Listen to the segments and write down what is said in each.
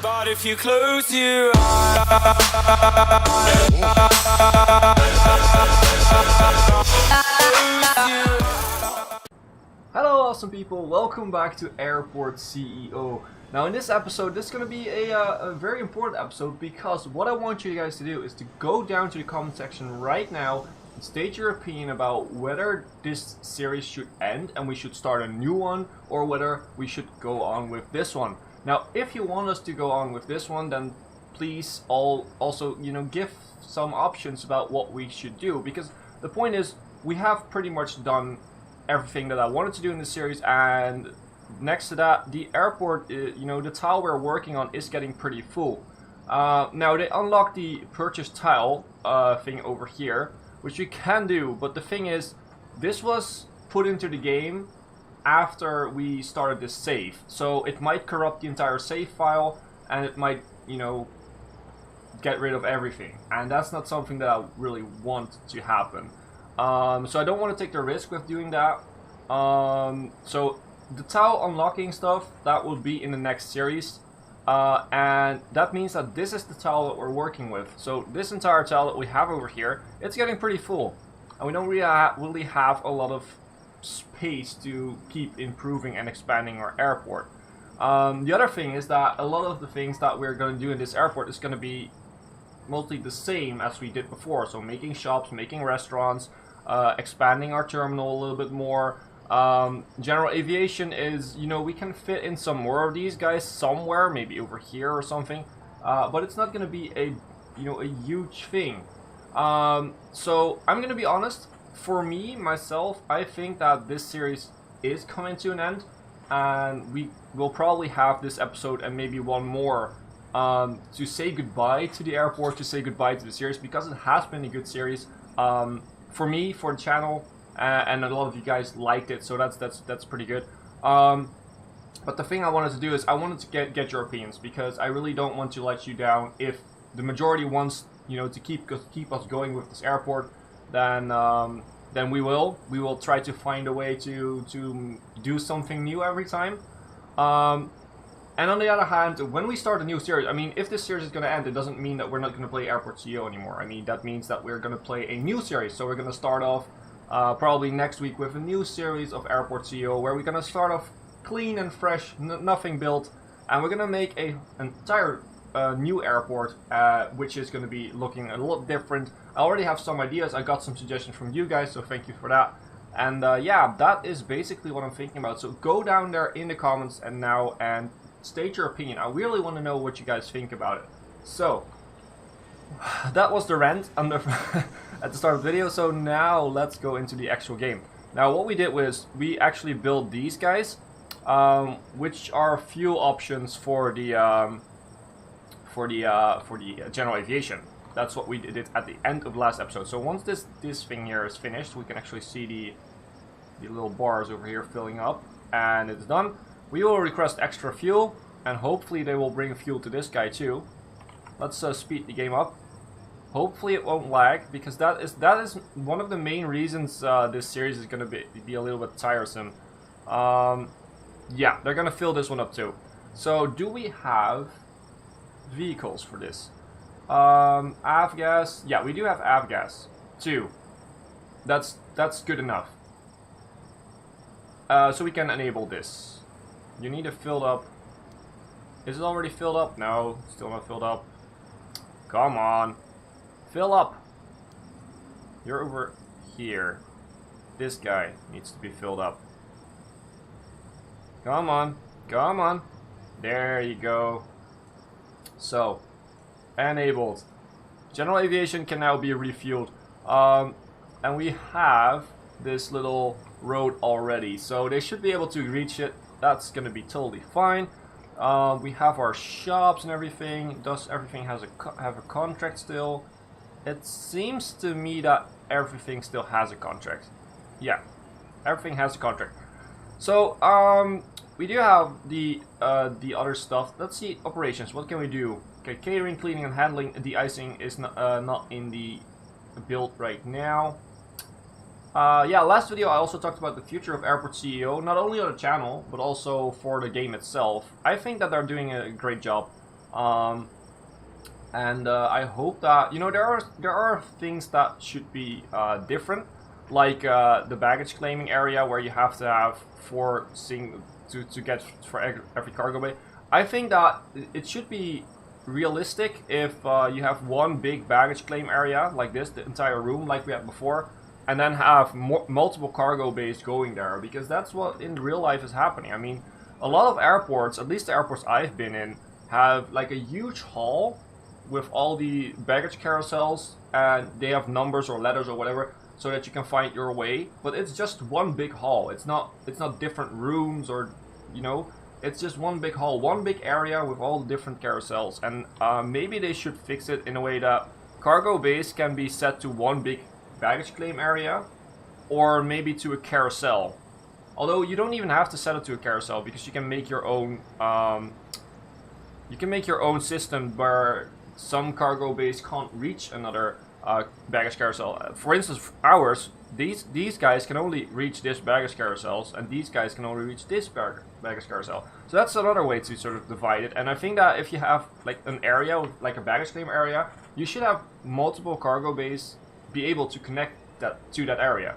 But if you close your eyes, hello awesome people, welcome back to Airport CEO. Now in this episode, this is going to be a very important episode because what I want you guys to do is to go down to the comment section right now and state your opinion about whether this series should end and we should start a new one, or whether we should go on with this one. Now if you want us to go on with this one, then please also give some options about what we should do, because the point is we have pretty much done everything that I wanted to do in this series, and next to that, the airport, the tile we're working on is getting pretty full. Now they unlocked the purchase tile thing over here, which you can do, but the thing is, this was put into the game after we started this save, so it might corrupt the entire save file, and it might, get rid of everything, and that's not something that I really want to happen. So I don't want to take the risk with doing that. So the tile unlocking stuff, that will be in the next series, and that means that this is the tile that we're working with. So this entire tile that we have over here, it's getting pretty full, and we don't really have a lot of space to keep improving and expanding our airport. The other thing is that a lot of the things that we're going to do in this airport is going to be mostly the same as we did before. So making shops, making restaurants, expanding our terminal a little bit more. General aviation is, we can fit in some more of these guys somewhere, maybe over here or something, but it's not going to be a huge thing. So I'm going to be honest, for me, myself, I think that this series is coming to an end, and we will probably have this episode and maybe one more to say goodbye to the airport, to say goodbye to the series, because it has been a good series for me, for the channel, and a lot of you guys liked it, so that's pretty good. But the thing I wanted to do is I wanted to get your opinions, because I really don't want to let you down. If the majority wants to keep us going with this airport, then we will try to find a way to do something new every time. And on the other hand, when we start a new series, I mean, if this series is going to end, it doesn't mean that we're not going to play Airport CEO anymore. I mean, that means that we're going to play a new series. So we're going to start off probably next week with a new series of Airport CEO, where we're going to start off clean and fresh, nothing built, and we're going to make an entire new airport, which is going to be looking a lot different. I already have some ideas. I got some suggestions from you guys, so thank you for that. And yeah, that is basically what I'm thinking about. So go down there in the comments and state your opinion. I really want to know what you guys think about it. So that was the rant at the start of the video. So now let's go into the actual game. Now what we did was we actually built these guys, which are fuel options for the general aviation. That's what we did at the end of the last episode. So once this thing here is finished, we can actually see the little bars over here filling up, and it's done. We will request extra fuel, and hopefully they will bring fuel to this guy too. Let's speed the game up. Hopefully it won't lag, because that is one of the main reasons this series is going to be a little bit tiresome. Yeah, they're going to fill this one up too. So do we have vehicles for this? Avgas. Yeah, we do have avgas. 2. That's good enough. So we can enable this. You need it filled up. Is it already filled up? No, still not filled up. Come on. Fill up. You're over here. This guy needs to be filled up. Come on. Come on. There you go. So, enabled. General aviation can now be refueled. And we have this little road already, so they should be able to reach it. That's going to be totally fine. We have our shops and everything. Does everything have a contract still? It seems to me that everything still has a contract. Yeah, everything has a contract. So we do have the other stuff. Let's see, operations. What can we do? Okay, catering, cleaning, and handling. De-icing is not in the build right now. Yeah, last video I also talked about the future of Airport CEO, not only on the channel, but also for the game itself. I think that they're doing a great job. And I hope that, you know, there are things that should be different, like the baggage claiming area where you have to have four to get for every cargo bay. I think that it should be realistic if you have one big baggage claim area like this, the entire room like we had before, and then have multiple cargo bays going there, because that's what in real life is happening. I mean, a lot of airports, at least the airports I've been in, have like a huge hall with all the baggage carousels, and they have numbers or letters or whatever so that you can find your way, but it's just one big hall. It's not different rooms, or, you know, it's just one big hall, one big area with all the different carousels. And maybe they should fix it in a way that cargo bays can be set to one big baggage claim area, or maybe to a carousel. Although you don't even have to set it to a carousel, because you can make your own system where some cargo bays can't reach another baggage carousel. For instance, ours, these guys can only reach this baggage carousels, and these guys can only reach this baggage carousel. So that's another way to sort of divide it. And I think that if you have like an area, like a baggage claim area, you should have multiple cargo bays be able to connect that to that area.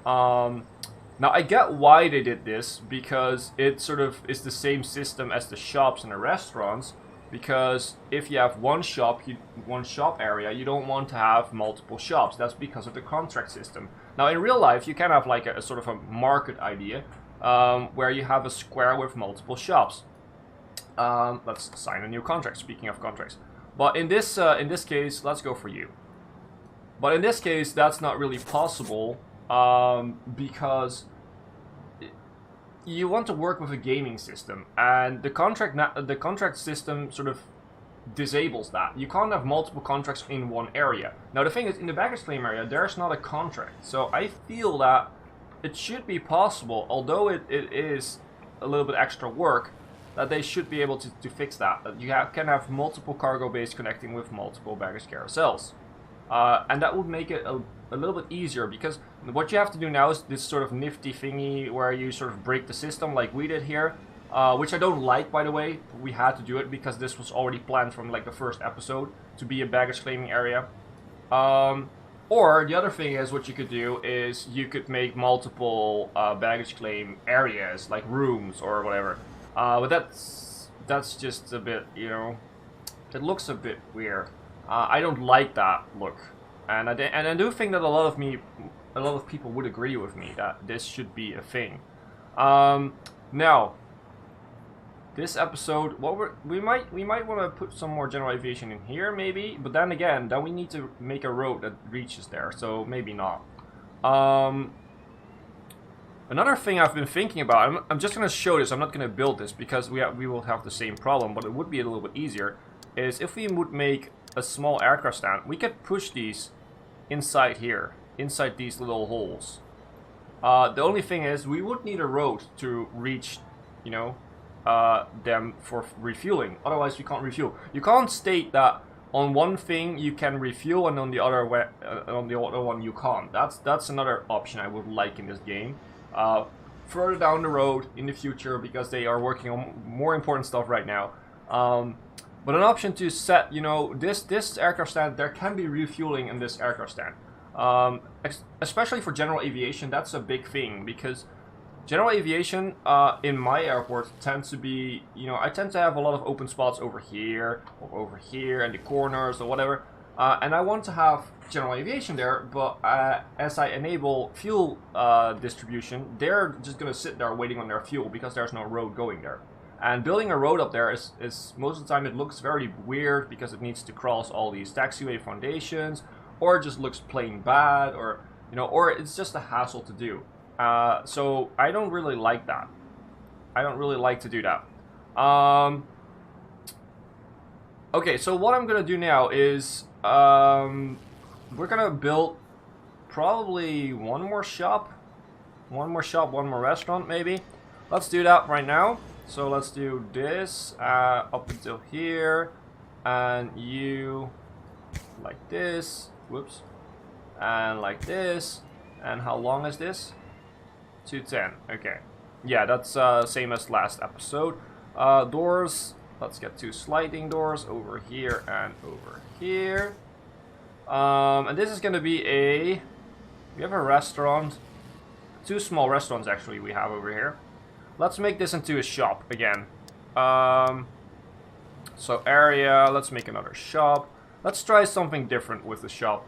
Now I get why they did this, because it sort of is the same system as the shops and the restaurants. Because if you have one shop area, you don't want to have multiple shops. That's because of the contract system. Now in real life, you can have like a sort of a market idea, where you have a square with multiple shops. Let's sign a new contract. Speaking of contracts, but in this case, let's go for you. But in this case, that's not really possible, because you want to work with a gaming system, and the contract system sort of disables that. You can't have multiple contracts in one area. Now the thing is, in the baggage claim area, there's not a contract, so I feel that it should be possible, although it is a little bit extra work, that they should be able to fix that. That you can have multiple cargo bays connecting with multiple baggage carousels. And that would make it a little bit easier, because what you have to do now is this sort of nifty thingy where you sort of break the system like we did here, which I don't like, by the way. We had to do it because this was already planned from like the first episode to be a baggage claiming area. Or the other thing is, what you could do is you could make multiple baggage claim areas, like rooms or whatever. But that's just a bit, you know, it looks a bit weird. I don't like that look, and I do think that a lot of people would agree with me that this should be a thing. Now, this episode, we might want to put some more general aviation in here, maybe. But then again, we need to make a road that reaches there, so maybe not. Another thing I've been thinking about, I'm just going to show this. I'm not going to build this because we will have the same problem, but it would be a little bit easier. Is if we would make a small aircraft stand, we could push these inside here, inside these little holes. The only thing is, we would need a road to reach, you know, them for refueling. Otherwise, we can't refuel. You can't state that on one thing you can refuel and on the other one you can't. That's another option I would like in this game. Further down the road in the future, because they are working on more important stuff right now. But an option to set, you know, this aircraft stand, there can be refueling in this aircraft stand. Especially for general aviation, that's a big thing, because general aviation in my airport tends to be, you know, I tend to have a lot of open spots over here, or over here, and the corners, or whatever. And I want to have general aviation there, but as I enable fuel distribution, they're just going to sit there waiting on their fuel, because there's no road going there. And building a road up there is most of the time it looks very weird, because it needs to cross all these taxiway foundations, or it just looks plain bad, or, you know, or it's just a hassle to do. So I don't really like that. I don't really like to do that. Okay, so what I'm gonna do now is we're gonna build probably one more shop, one more restaurant maybe. Let's do that right now. So let's do this up until here, and you like this, whoops, and like this. And how long is this? 210. Okay, yeah, that's same as last episode. Doors, Let's get 2 sliding doors over here and over here. And this is going to be a... We have a restaurant. 2 small restaurants actually we have over here. Let's make this into a shop again. So area, let's make another shop. Let's try something different with the shop.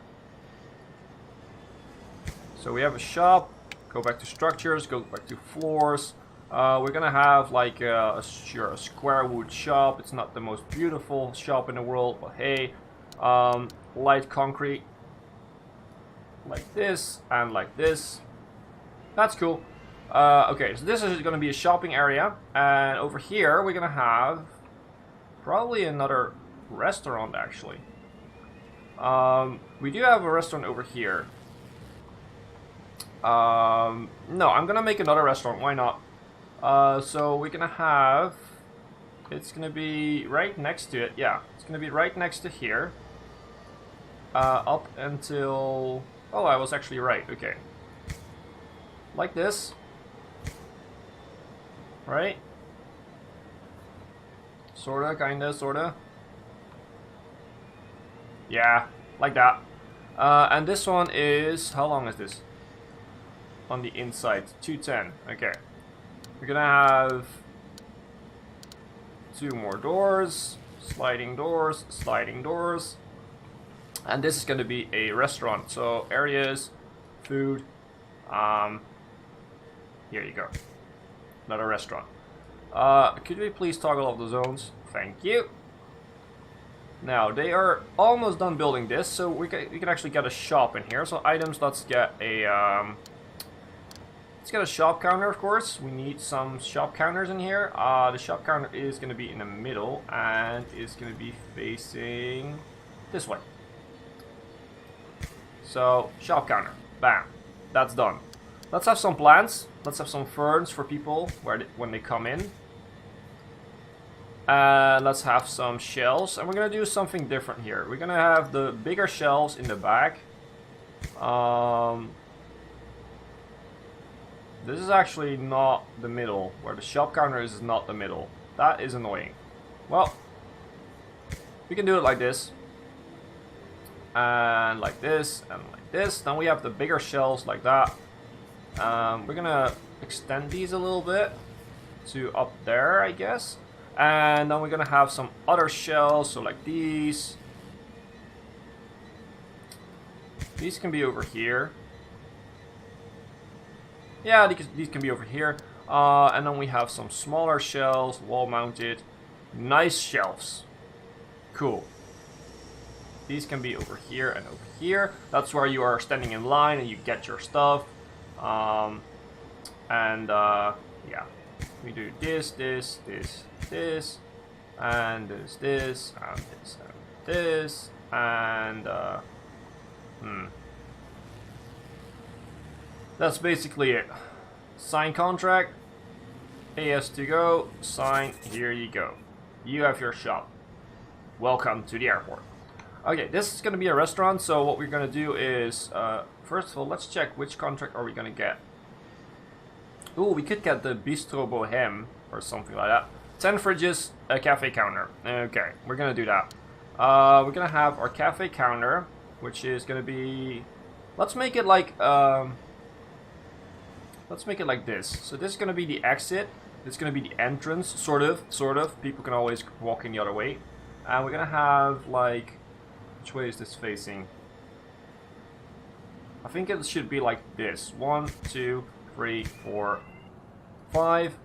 So we have a shop. Go back to structures, go back to floors. We're gonna have like a square wood shop. It's not the most beautiful shop in the world, but hey, light concrete like this and like this. That's cool. Okay, so this is gonna be a shopping area, and over here we're gonna have probably another restaurant actually. We do have a restaurant over here. No, I'm gonna make another restaurant. Why not? So we're gonna have... It's gonna be right next to it. Yeah, it's gonna be right next to here. Up until... Oh, I was actually right. Okay. Like this. Right? Sorta, kinda, sorta. Yeah, like that. And this one is... How long is this? On the inside, 210. Okay. We're gonna have 2 more doors, sliding doors, sliding doors. And this is gonna be a restaurant. So areas, food, here you go. Another restaurant. Could we please toggle off the zones? Thank you. Now, they are almost done building this, so we can actually get a shop in here. So items, let's get a shop counter, of course. We need some shop counters in here. The shop counter is going to be in the middle and is going to be facing this way. So, shop counter. Bam. That's done. Let's have some plants. Let's have some ferns for people when they come in. Let's have some shelves. And we're going to do something different here. We're going to have the bigger shelves in the back. This is actually not the middle. Where the shop counter is not the middle. That is annoying. Well, we can do it like this. And like this, and like this. Then we have the bigger shelves like that. We're gonna extend these a little bit to up there, I guess. And then we're gonna have some other shelves, so like these. These can be over here. Yeah, these can be over here. And then we have some smaller shelves, wall mounted. Nice shelves. Cool. These can be over here and over here. That's where you are standing in line and you get your stuff. Yeah. We do this, this, this, this, and this, this, and this, and this, and that's basically it. Sign contract. AS to go. Sign. Here you go. You have your shop. Welcome to the airport. Okay, this is going to be a restaurant, so what we're going to do is, first of all, let's check which contract are we going to get. Ooh, we could get the Bistro Bohème or something like that. 10 fridges, a cafe counter. Okay, we're going to do that. We're going to have our cafe counter, which is going to be... Let's make it like this. So this is going to be the exit. This is going to be the entrance, sort of. People can always walk in the other way. And we're going to have like... Which way is this facing? I think it should be like this. 1, 2, 3, 4, 5.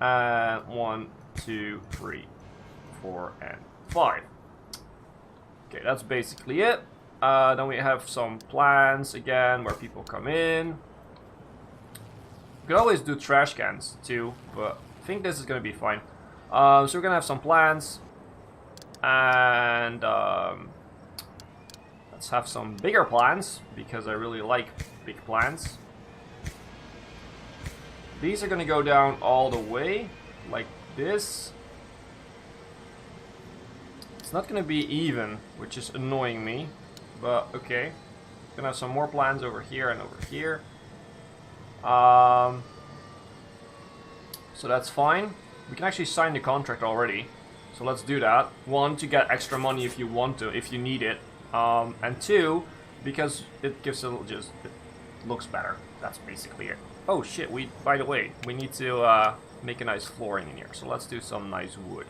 And 1, 2, 3, 4, and 5. Okay, that's basically it. Then we have some plans again where people come in. We could always do trash cans too, but I think this is going to be fine. So we're going to have some plans. And let's have some bigger plans, because I really like big plans. These are going to go down all the way, like this. It's not going to be even, which is annoying me, but okay. Gonna have some more plans over here and over here. So that's fine. We can actually sign the contract already. So let's do that. One, to get extra money if you want to, if you need it. And two, because it gives it just, it looks better. That's basically it. Oh shit, by the way, we need to make a nice flooring in here. So let's do some nice wood.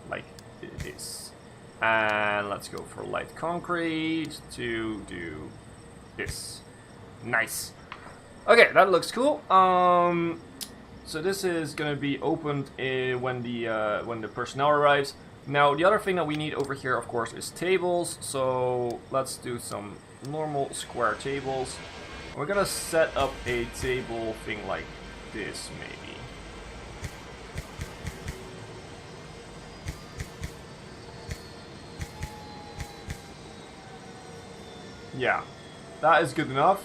Like this. And let's go for light concrete to do this. Nice. Okay, that looks cool. So this is gonna be opened when the personnel arrives. Now the other thing that we need over here, of course, is tables. So let's do some normal square tables. We're gonna set up a table thing like this, maybe. Yeah, that is good enough.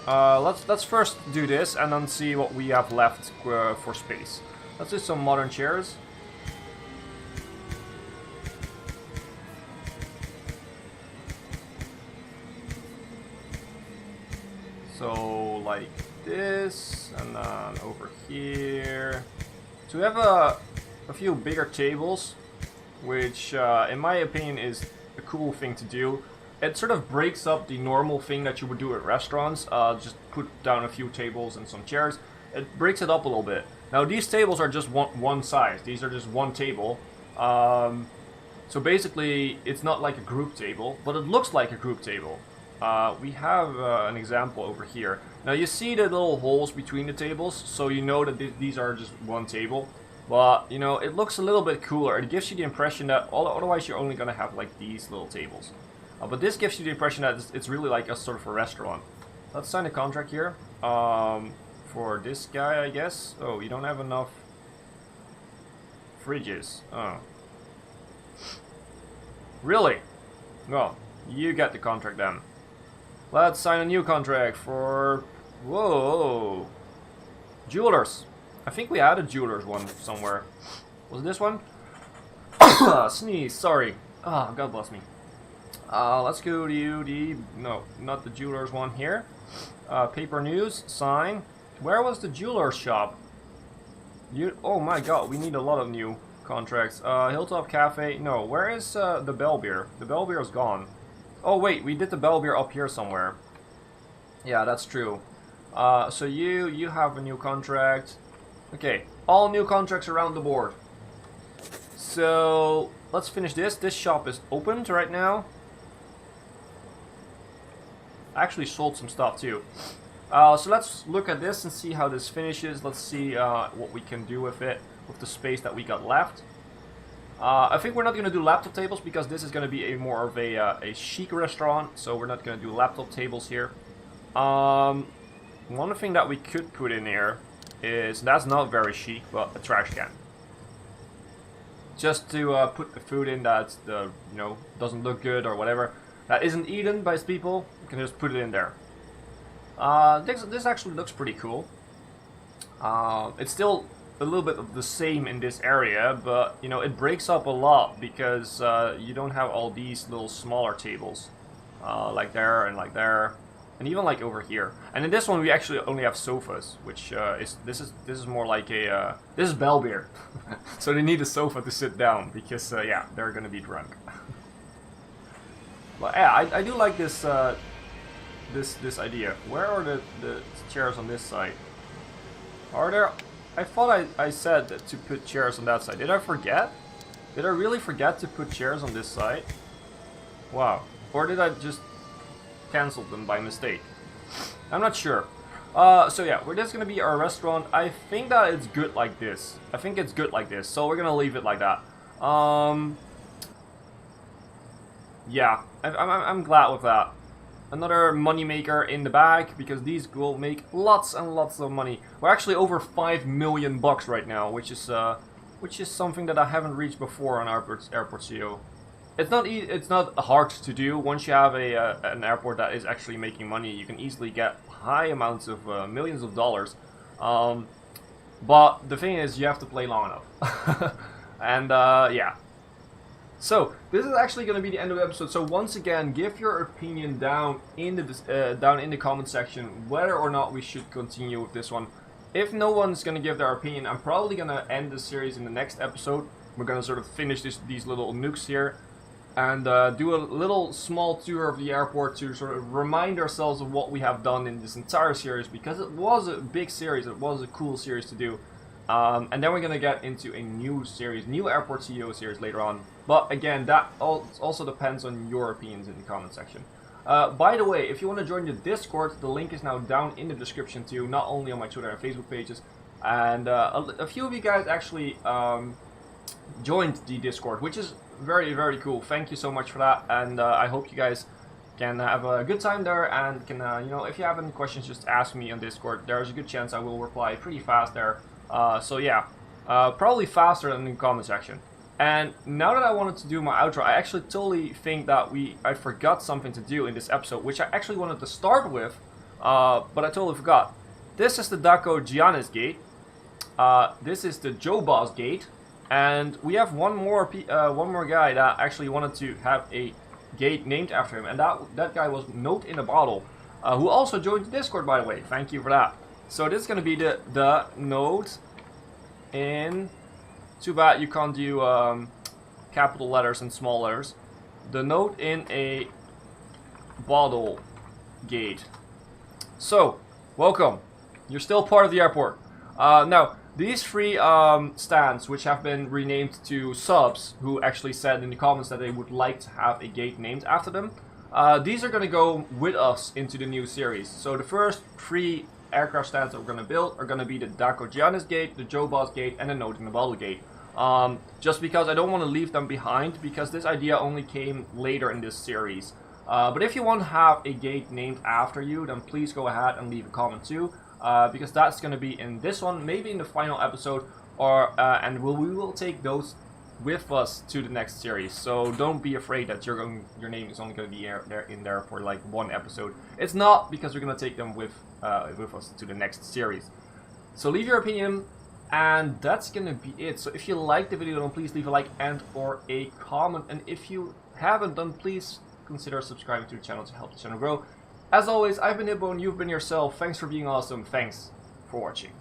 Let's first do this and then see what we have left for space. Let's do some modern chairs. So like this, and then over here. So we have a few bigger tables, which in my opinion is a cool thing to do. It sort of breaks up the normal thing that you would do at restaurants. Just put down a few tables and some chairs. It breaks it up a little bit. Now these tables are just one size. These are just one table. So basically it's not like a group table, but it looks like a group table. We have an example over here. Now you see the little holes between the tables, so you know that these are just one table. But, you know, it looks a little bit cooler. It gives you the impression that otherwise you're only going to have like these little tables. But this gives you the impression that it's really like a sort of a restaurant. Let's sign a contract here. For this guy, I guess. Oh, you don't have enough fridges. Oh. Really? Well, you get the contract then. Let's sign a new contract for... Whoa! Jewelers. I think we had a jewelers one somewhere. Was it this one? Sneeze, sorry. Ah, God bless me. Let's go to no, not the jewelers one here. Paper news, sign. Where was the jeweler's shop? Oh my god, we need a lot of new contracts. Hilltop Cafe, no, where is the Bell Beer? The Bell Beer is gone. Oh wait, we did the Bell Beer up here somewhere. Yeah, that's true. So you have a new contract. Okay, all new contracts around the board. So let's finish this. This shop is opened right now. I actually sold some stuff too. So let's look at this and see how this finishes. Let's see what we can do with it, with the space that we got left. I think we're not going to do laptop tables because this is going to be more of a chic restaurant, so we're not going to do laptop tables here. One thing that we could put in here is, that's not very chic, but a trash can. Just to put the food in that doesn't look good or whatever, that isn't eaten by people, you can just put it in there. This actually looks pretty cool. It's still a little bit of the same in this area, but you know, it breaks up a lot because you don't have all these little smaller tables like there and like there, and even like over here. And in this one we actually only have sofas, which this is more like a this is Bell Beer. So they need a sofa to sit down because yeah, they're gonna be drunk. But yeah, I do like this this idea. Where are the chairs on this side? Are there? I thought I said that to put chairs on that side. Did I forget? Did I really forget to put chairs on this side? Wow. Or did I just cancel them by mistake? I'm not sure. So yeah, we're just gonna be our restaurant. I think that it's good like this. I think it's good like this. So we're gonna leave it like that. Yeah, I'm glad with that. Another money maker in the bag, because these will make lots and lots of money. We're actually over 5 million bucks right now, which is something that I haven't reached before on Airport CO. It's not hard to do. Once you have an airport that is actually making money, you can easily get high amounts of millions of dollars. But the thing is, you have to play long enough. And yeah. So this is actually going to be the end of the episode. So once again, give your opinion down in the comment section whether or not we should continue with this one. if no one's gonna give their opinion, I'm probably gonna end this series in the next episode. We're gonna sort of finish these little nukes here and do a little small tour of the airport to sort of remind ourselves of what we have done in this entire series, because it was a big series, it was a cool series to do. And then we're going to get into a new series, new Airport CEO series later on. But again, that also depends on your opinions in the comment section. By the way, if you want to join the Discord, the link is now down in the description too, not only on my Twitter and Facebook pages. And a few of you guys actually joined the Discord, which is very, very cool. Thank you so much for that. And I hope you guys can have a good time there, and can, you know, if you have any questions, just ask me on Discord. There's a good chance I will reply pretty fast there. So yeah, probably faster than in the comment section. And now that I wanted to do my outro, I actually totally think that I forgot something to do in this episode, which I actually wanted to start with, but I totally forgot. This is the Daco Giannis gate. This is the Joe Boss gate, and we have one more guy that actually wanted to have a gate named after him, and that guy was Note in a Bottle, who also joined the Discord, by the way. Thank you for that. So this is going to be the Note in, too bad you can't do capital letters and small letters, the Note in a Bottle gate. So, welcome. You're still part of the airport. Now, these three stands, which have been renamed to subs, who actually said in the comments that they would like to have a gate named after them, these are going to go with us into the new series. So the first three aircraft stands that we're going to build are going to be the Daco Giannis gate, the Joe Boss gate, and the Note in the Bottle gate. Just because I don't want to leave them behind, because this idea only came later in this series. But if you want to have a gate named after you, then please go ahead and leave a comment too, because that's going to be in this one, maybe in the final episode, or and we will take those with us to the next series. So don't be afraid that your name is only going to be in there for like one episode. It's not, because we're going to take them with us to the next series. So leave your opinion, and that's going to be it. So if you liked the video, then please leave a like and or a comment. And if you haven't done, please consider subscribing to the channel to help the channel grow. As always, I've been Hipbone, you've been yourself. Thanks for being awesome. Thanks for watching.